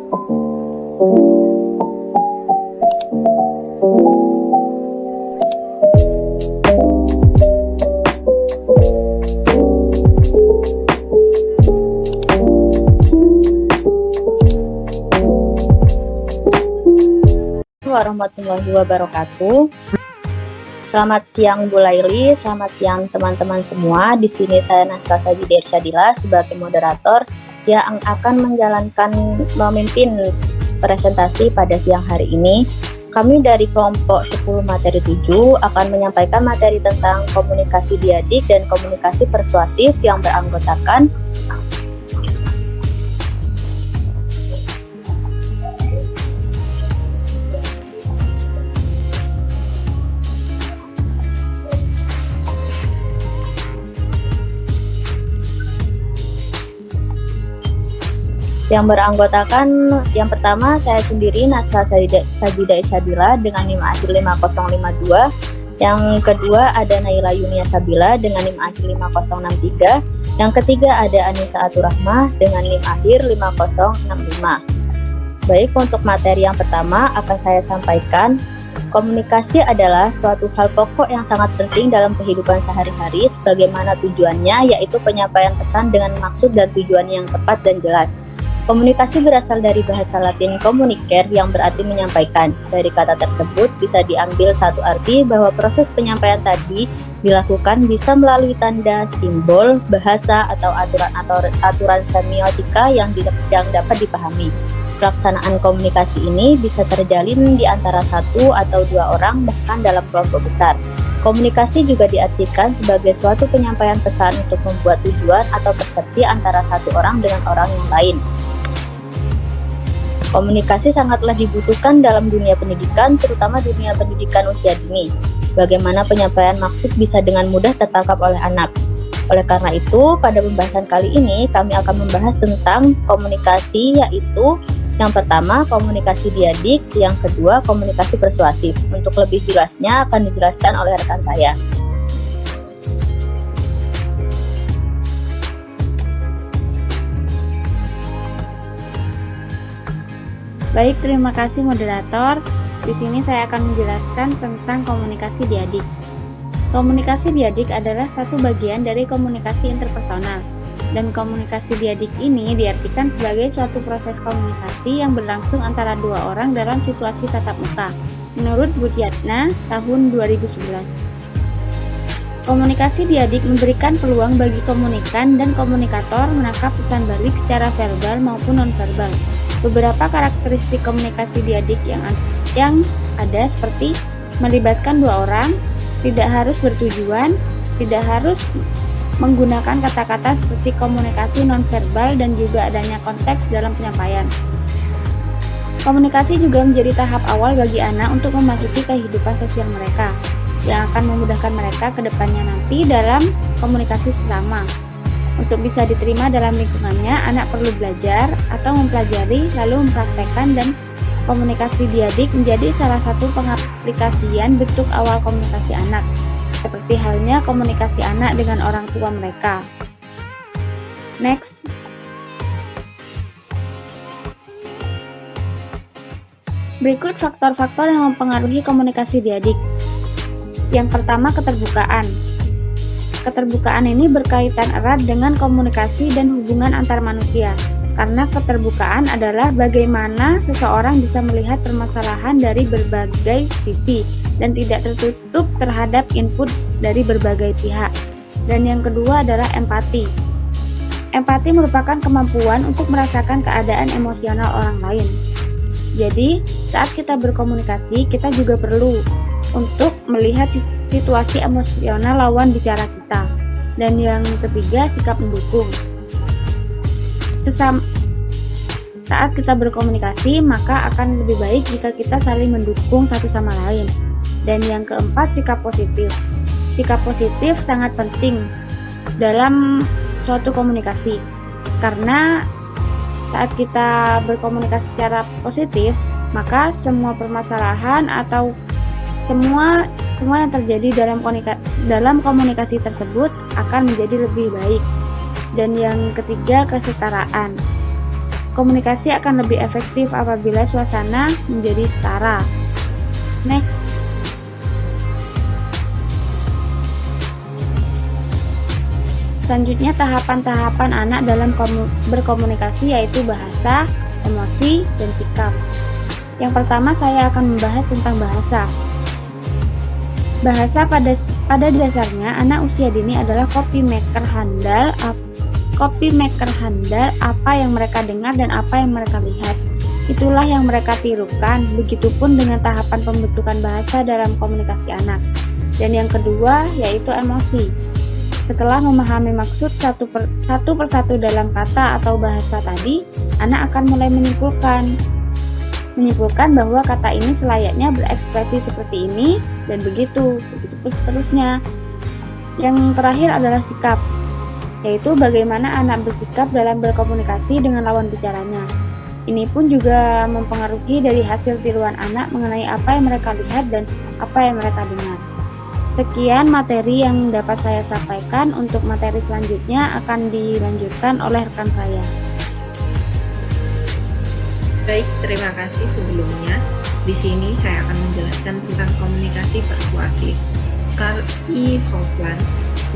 Warahmatullahi wabarakatuh. Selamat siang Bu Laili, selamat siang teman-teman semua. Di sini saya Nasra Sajida Irsyadila sebagai moderator yang akan memimpin presentasi pada siang hari ini. Kami dari kelompok 10 materi 7 akan menyampaikan materi tentang komunikasi diadik dan komunikasi persuasif yang beranggotakan yang pertama saya sendiri Nasra Sajida Irsyadila dengan NIM akhir 5052. Yang kedua ada Naila Yunia Sabila dengan NIM akhir 5063. Yang ketiga ada Anissa Aturahmah dengan NIM akhir 5065. Baik, untuk materi yang pertama akan saya sampaikan. Komunikasi adalah suatu hal pokok yang sangat penting dalam kehidupan sehari-hari, sebagaimana tujuannya yaitu penyampaian pesan dengan maksud dan tujuan yang tepat dan jelas. Komunikasi berasal dari bahasa Latin communicare yang berarti menyampaikan. Dari kata tersebut bisa diambil satu arti bahwa proses penyampaian tadi dilakukan bisa melalui tanda, simbol, bahasa, atau aturan semiotika yang dapat dipahami. Pelaksanaan komunikasi ini bisa terjalin di antara satu atau dua orang, bahkan dalam kelompok besar. Komunikasi juga diartikan sebagai suatu penyampaian pesan untuk membuat tujuan atau persepsi antara satu orang dengan orang yang lain. Komunikasi sangatlah dibutuhkan dalam dunia pendidikan, terutama dunia pendidikan usia dini. Bagaimana penyampaian maksud bisa dengan mudah tertangkap oleh anak. Oleh karena itu, pada pembahasan kali ini kami akan membahas tentang komunikasi, yaitu yang pertama komunikasi diadik, yang kedua komunikasi persuasif. Untuk lebih jelasnya akan dijelaskan oleh rekan saya. Baik, terima kasih moderator. Di sini saya akan menjelaskan tentang komunikasi diadik. Komunikasi diadik adalah satu bagian dari komunikasi interpersonal. Dan komunikasi diadik ini diartikan sebagai suatu proses komunikasi yang berlangsung antara dua orang dalam situasi tatap muka. Menurut Butyatna tahun 2011. Komunikasi diadik memberikan peluang bagi komunikan dan komunikator menangkap pesan balik secara verbal maupun nonverbal. Beberapa karakteristik komunikasi diadik yang ada seperti melibatkan dua orang, tidak harus bertujuan, tidak harus menggunakan kata-kata seperti komunikasi nonverbal, dan juga adanya konteks dalam penyampaian. Komunikasi juga menjadi tahap awal bagi anak untuk memasuki kehidupan sosial mereka, yang akan memudahkan mereka ke depannya nanti dalam komunikasi sesama. Untuk bisa diterima dalam lingkungannya, anak perlu belajar atau mempelajari lalu mempraktekkan, dan komunikasi diadik menjadi salah satu pengaplikasian bentuk awal komunikasi anak, seperti halnya komunikasi anak dengan orang tua mereka. Next. Berikut faktor-faktor yang mempengaruhi komunikasi diadik. Yang pertama, keterbukaan. Keterbukaan ini berkaitan erat dengan komunikasi dan hubungan antar manusia, karena keterbukaan adalah bagaimana seseorang bisa melihat permasalahan dari berbagai sisi dan tidak tertutup terhadap input dari berbagai pihak. Dan yang kedua adalah empati. Empati merupakan kemampuan untuk merasakan keadaan emosional orang lain. Jadi, saat kita berkomunikasi, kita juga perlu untuk melihat situasi emosional lawan bicara kita. Dan yang ketiga, sikap mendukung. Saat kita berkomunikasi, maka akan lebih baik jika kita saling mendukung satu sama lain. Dan yang keempat, sikap positif. Sikap positif sangat penting dalam suatu komunikasi, karena saat kita berkomunikasi secara positif, maka semua permasalahan atau semua yang terjadi dalam komunikasi tersebut akan menjadi lebih baik. Dan yang ketiga, kesetaraan. Komunikasi akan lebih efektif apabila suasana menjadi setara. Next. Selanjutnya tahapan-tahapan anak dalam berkomunikasi yaitu bahasa, emosi, dan sikap. Yang pertama saya akan membahas tentang bahasa. Bahasa pada dasarnya anak usia dini adalah copymaker handal apa yang mereka dengar dan apa yang mereka lihat. Itulah yang mereka tirukan, begitupun dengan tahapan pembentukan bahasa dalam komunikasi anak. Dan yang kedua yaitu emosi. Setelah memahami maksud satu persatu dalam kata atau bahasa tadi, anak akan mulai menyimpulkan bahwa kata ini selayaknya berekspresi seperti ini dan begitu seterusnya. Yang terakhir adalah sikap, yaitu bagaimana anak bersikap dalam berkomunikasi dengan lawan bicaranya. Ini pun juga mempengaruhi dari hasil tiruan anak mengenai apa yang mereka lihat dan apa yang mereka dengar. Sekian materi yang dapat saya sampaikan. Untuk materi selanjutnya akan dilanjutkan oleh rekan saya. Baik, terima kasih sebelumnya. Di sini saya akan menjelaskan tentang komunikasi persuasif. Carl E. Hoffman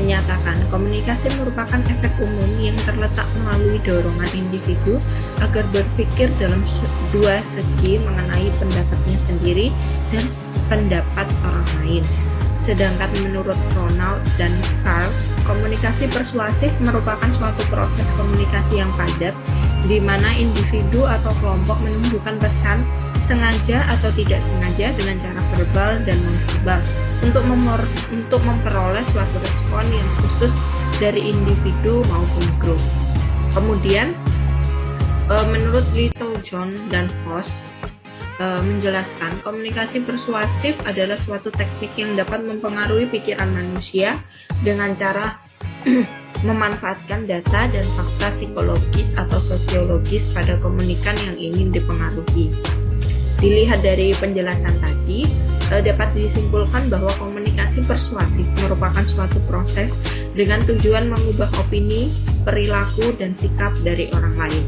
menyatakan komunikasi merupakan efek umum yang terletak melalui dorongan individu agar berpikir dalam dua segi mengenai pendapatnya sendiri dan pendapat orang lain. Sedangkan menurut Ronald dan Carl, komunikasi persuasif merupakan suatu proses komunikasi yang padat, di mana individu atau kelompok menunjukkan pesan sengaja atau tidak sengaja dengan cara verbal dan non-verbal untuk memperoleh suatu respon yang khusus dari individu maupun grup. Kemudian, menurut Littlejohn dan Voss, menjelaskan komunikasi persuasif adalah suatu teknik yang dapat mempengaruhi pikiran manusia dengan cara memanfaatkan data dan fakta psikologis atau sosiologis pada komunikan yang ingin dipengaruhi. Dilihat dari penjelasan tadi, dapat disimpulkan bahwa komunikasi persuasif merupakan suatu proses dengan tujuan mengubah opini, perilaku, dan sikap dari orang lain.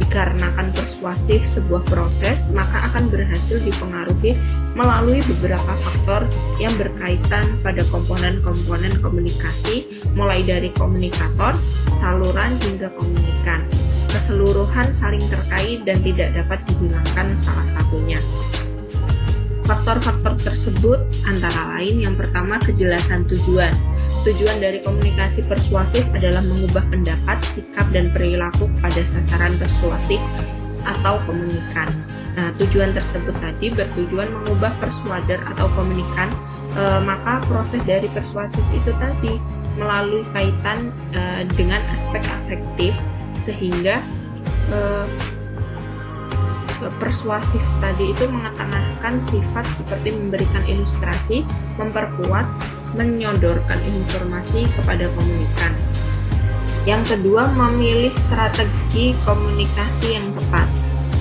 Dikarenakan persuasif sebuah proses, maka akan berhasil dipengaruhi melalui beberapa faktor yang berkaitan pada komponen-komponen komunikasi, mulai dari komunikator, saluran, hingga komunikan. Keseluruhan saling terkait dan tidak dapat dihilangkan salah satunya. Faktor-faktor tersebut antara lain yang pertama kejelasan tujuan. Tujuan dari komunikasi persuasif adalah mengubah pendapat, sikap, dan perilaku pada sasaran persuasif atau komunikan. Nah, tujuan tersebut tadi bertujuan mengubah persuader atau komunikan, maka proses dari persuasif itu tadi melalui kaitan dengan aspek afektif, sehingga persuasif tadi itu mengetengahkan sifat seperti memberikan ilustrasi, memperkuat, menyodorkan informasi kepada komunikan. Yang kedua, memilih strategi komunikasi yang tepat.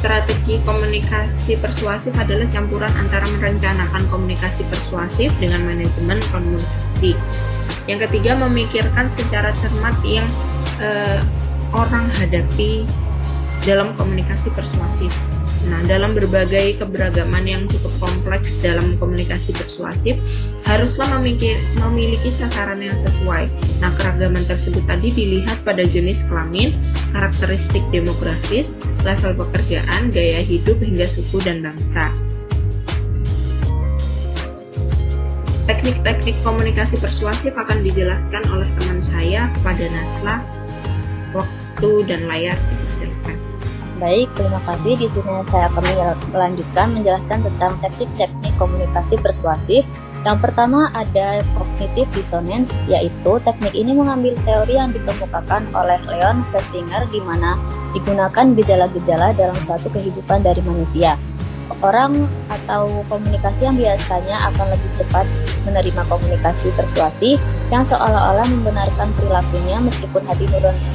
Strategi komunikasi persuasif adalah campuran antara merencanakan komunikasi persuasif dengan manajemen komunikasi. Yang ketiga, memikirkan secara cermat yang orang hadapi dalam komunikasi persuasif. Nah, dalam berbagai keberagaman yang cukup kompleks dalam komunikasi persuasif, haruslah memiliki sasaran yang sesuai. Nah, keragaman tersebut tadi dilihat pada jenis kelamin, karakteristik demografis, level pekerjaan, gaya hidup, hingga suku dan bangsa. Teknik-teknik komunikasi persuasif akan dijelaskan oleh teman saya kepada Nasla. Waktu dan layar dipersilakan. Baik, terima kasih. Di sini saya akan melanjutkan menjelaskan tentang teknik-teknik komunikasi persuasif. Yang pertama ada cognitive dissonance, yaitu teknik ini mengambil teori yang dikemukakan oleh Leon Festinger di mana digunakan gejala-gejala dalam suatu kehidupan dari manusia. Orang atau komunikasi yang biasanya akan lebih cepat menerima komunikasi persuasif yang seolah-olah membenarkan perilakunya meskipun hati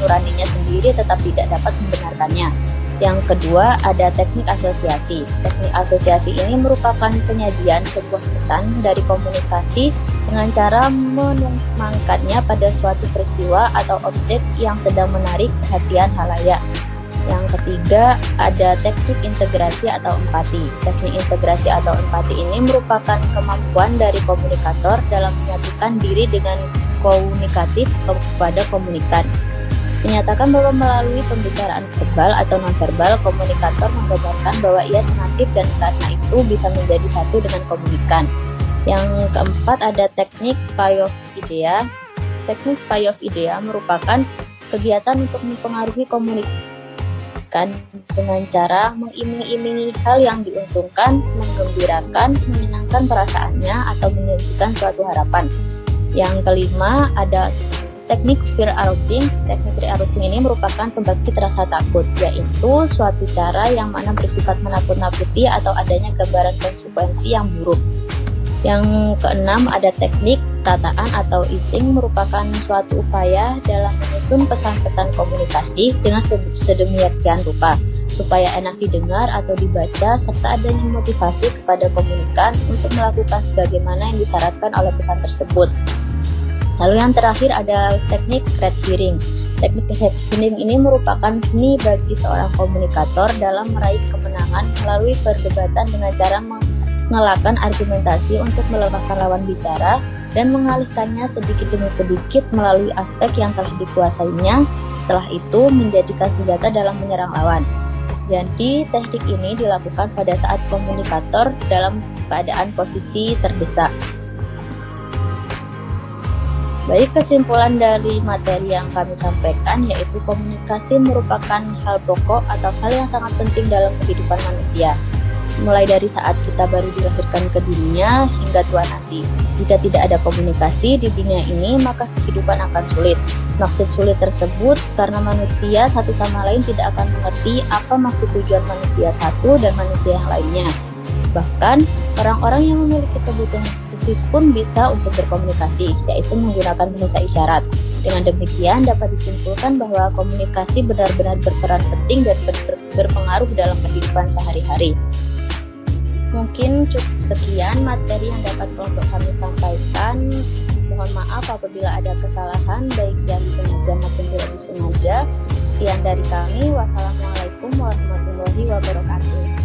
nuraninya sendiri tetap tidak dapat membenarkannya. Yang kedua ada teknik asosiasi. Teknik asosiasi ini merupakan penyajian sebuah pesan dari komunikasi dengan cara menuangkannya pada suatu peristiwa atau objek yang sedang menarik perhatian halayak. Yang ketiga, ada teknik integrasi atau empati. Teknik integrasi atau empati ini merupakan kemampuan dari komunikator dalam menyatukan diri dengan komunikatif kepada komunikan. Menyatakan bahwa melalui pembicaraan verbal atau nonverbal, komunikator menggambarkan bahwa ia senasib dan karena itu bisa menjadi satu dengan komunikan. Yang keempat, ada teknik payoff idea. Teknik payoff idea merupakan kegiatan untuk mempengaruhi komunikan dengan cara mengiming-imingi hal yang diuntungkan, menggembirakan, menyenangkan perasaannya, atau menyajikan suatu harapan. Yang kelima, ada teknik fear arousing. Teknik fear arousing ini merupakan pembangkit rasa takut, yaitu suatu cara yang mana bersifat menakut-nakuti atau adanya gambaran konsekuensi yang buruk. Yang keenam, ada teknik tataan atau easing, merupakan suatu upaya dalam menyusun pesan-pesan komunikasi dengan sedemikian rupa supaya enak didengar atau dibaca, serta adanya motivasi kepada komunikan untuk melakukan sebagaimana yang disyaratkan oleh pesan tersebut. Lalu yang terakhir ada teknik red hearing. Teknik red hearing ini merupakan seni bagi seorang komunikator dalam meraih kemenangan melalui perdebatan dengan cara mengelakkan argumentasi untuk melemahkan lawan bicara dan mengalihkannya sedikit demi sedikit melalui aspek yang telah dikuasainya, setelah itu menjadikan senjata dalam menyerang lawan. Jadi teknik ini dilakukan pada saat komunikator dalam keadaan posisi terdesak. Baik, kesimpulan dari materi yang kami sampaikan yaitu komunikasi merupakan hal pokok atau hal yang sangat penting dalam kehidupan manusia. Mulai dari saat kita baru dilahirkan ke dunia hingga tua nanti. Jika tidak ada komunikasi di dunia ini, maka kehidupan akan sulit. Maksud sulit tersebut karena manusia satu sama lain tidak akan mengerti apa maksud tujuan manusia satu dan manusia yang lainnya. Bahkan, orang-orang yang memiliki kebutuhan khusus pun bisa untuk berkomunikasi, yaitu menggunakan bahasa isyarat. Dengan demikian, dapat disimpulkan bahwa komunikasi benar-benar berperan penting dan berpengaruh dalam kehidupan sehari-hari. Mungkin cukup sekian materi yang dapat kelompok kami sampaikan. Mohon maaf apabila ada kesalahan, baik yang disengaja maupun tidak disengaja. Sekian dari kami. Wassalamualaikum warahmatullahi wabarakatuh.